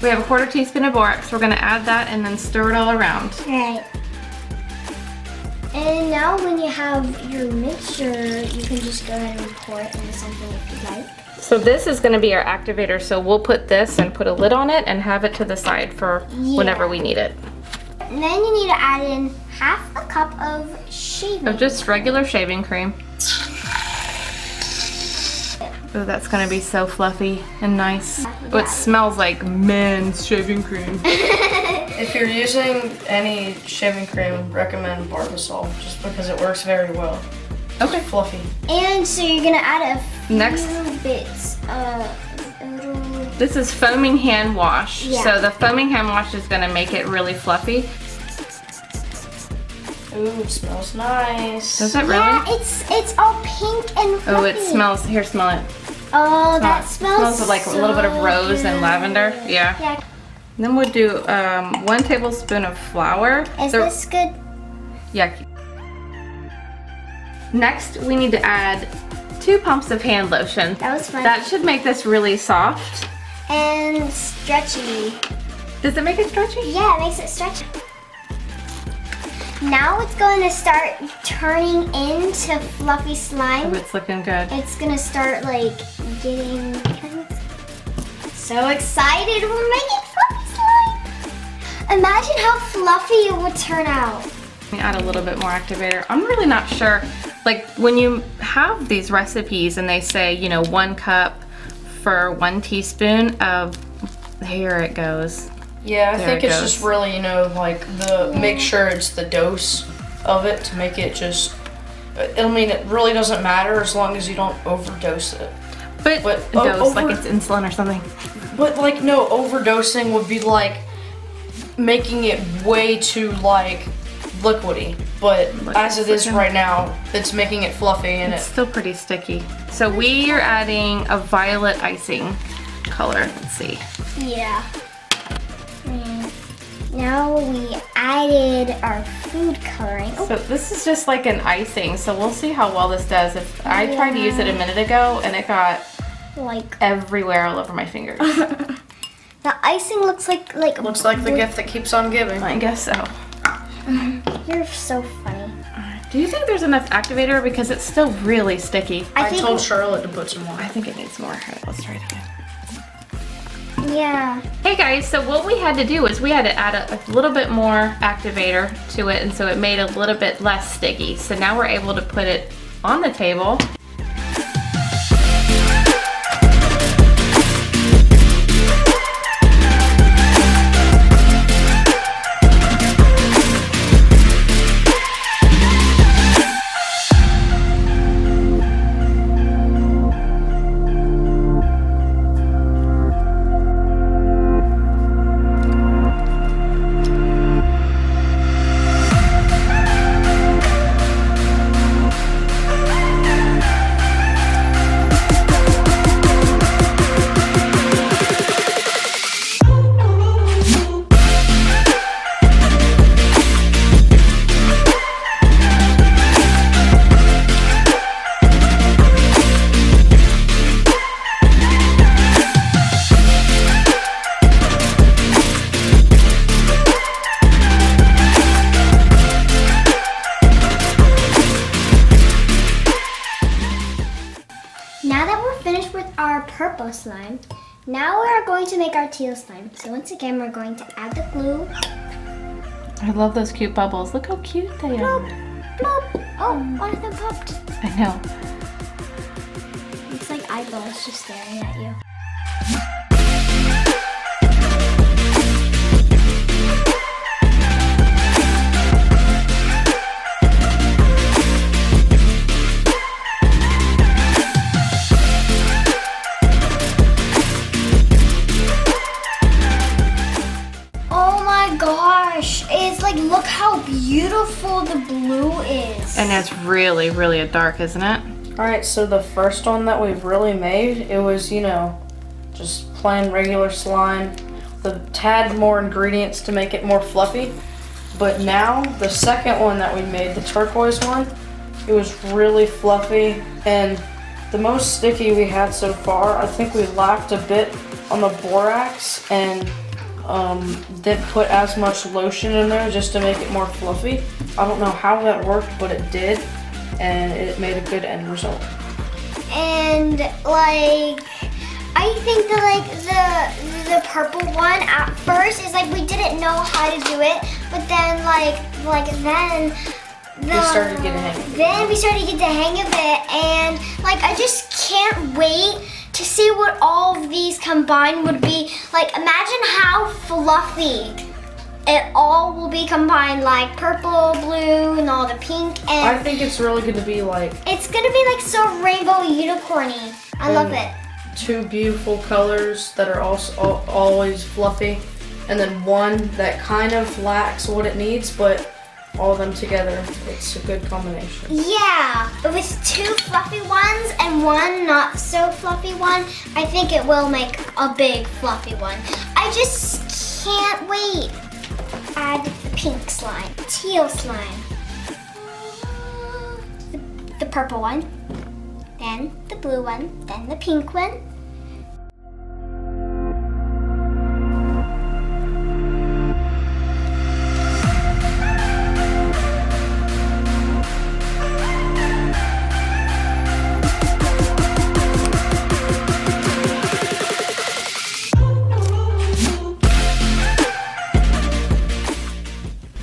we have a 1/4 teaspoon of borax. We're gonna add that and then stir it all around. Right. And now when you have your mixture, you can just go ahead and pour it into something if you'd like. So this is gonna be our activator. So we'll put this and put a lid on it and have it to the side for whenever we need it. And then you need to add in 1/2 cup of shaving. Of just regular shaving cream. Oh, that's gonna be so fluffy and nice. Oh, it smells like men's shaving cream. If you're using any shaving cream, recommend Barbasol, just because it works very well. Okay. Fluffy. And so you're gonna add a few Next. bits of This is foaming hand wash. Yeah. So the foaming hand wash is gonna make it really fluffy. Ooh, it smells nice. Does it really? Yeah, it's all pink and fluffy. Oh, it smells, here, smell it. Oh, that smells Smells like a little bit of rose and lavender. Yeah. Yeah. Then we'll do 1 tablespoon of flour. Is this good? Yeah. Next, we need to add 2 pumps of hand lotion. That was fun. That should make this really soft. And stretchy. Does it make it stretchy? Yeah, it makes it stretchy. Now it's going to start turning into fluffy slime. Oh, it's looking good. It's going to start like getting so excited. We're making fluffy slime. Imagine how fluffy it would turn out. Let me add a little bit more activator. I'm really not sure. Like when you have these recipes and they say, you know, 1 cup for 1 teaspoon of, here it goes. Yeah, I There think it it's goes. just really, you know, like make sure it's the dose of it to make it just, I mean, it really doesn't matter as long as you don't overdose it. But dose, like it's insulin or something. But like, no, overdosing would be like making it way too like liquidy. But as it is right now, it's making it fluffy and It's still pretty sticky. So we are adding a violet icing color. Let's see. Yeah. Now we added our food coloring. Oh, So this is just like an icing. So we'll see how well this does. If I tried to use it a minute ago and it got like everywhere all over my fingers. the icing looks like looks like the gift that keeps on giving. I guess so. You're so funny. Do you think there's enough activator? Because it's still really sticky. I think told Charlotte to put some more. I think it needs more. All right, let's try it again. Yeah. Hey guys, so what we had to do is we had to add a little bit more activator to it, and so it made it a little bit less sticky. So now we're able to put it on the table. Now that we're finished with our purple slime, now we're going to make our teal slime. So once again, we're going to add the glue. I love those cute bubbles. Look how cute they are. Bloop. Oh, one of them popped. I know. It's like eyeballs just staring at you. Oh my gosh. It's like, look how beautiful the blue is. And it's really, really dark, isn't it? Alright, so the first one that we've really made, it was, you know, just plain regular slime. The tad more ingredients to make it more fluffy. But now, the second one that we made, the turquoise one, it was really fluffy and the most sticky we had so far. I think we lacked a bit on the borax, and didn't put as much lotion in there just to make it more fluffy. I don't know how that worked, but it did, and it made a good end result. And like, I think that like the purple one at first is like we didn't know how to do it, but then then We started to get a hang of it. Then we started to get the hang of it, and like I just can't wait to see what all of these combined would be. Like, imagine how fluffy it all will be combined, like purple, blue, and all the pink. And I think it's really going to be like it's gonna be like so rainbow unicorny. I love it. 2 beautiful colors that are also always fluffy, and then one that kind of lacks what it needs, but all of them together, it's a good combination. Yeah, with 2 fluffy ones and 1 not so fluffy one, I think it will make a big fluffy one. I just can't wait. Add the pink slime, teal slime, the purple one, then the blue one, then the pink one.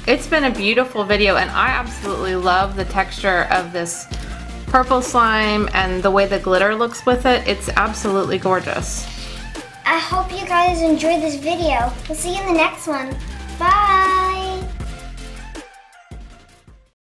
It's been a beautiful video, and I absolutely love the texture of this purple slime and the way the glitter looks with it. It's absolutely gorgeous. I hope you guys enjoyed this video. We'll see you in the next one. Bye!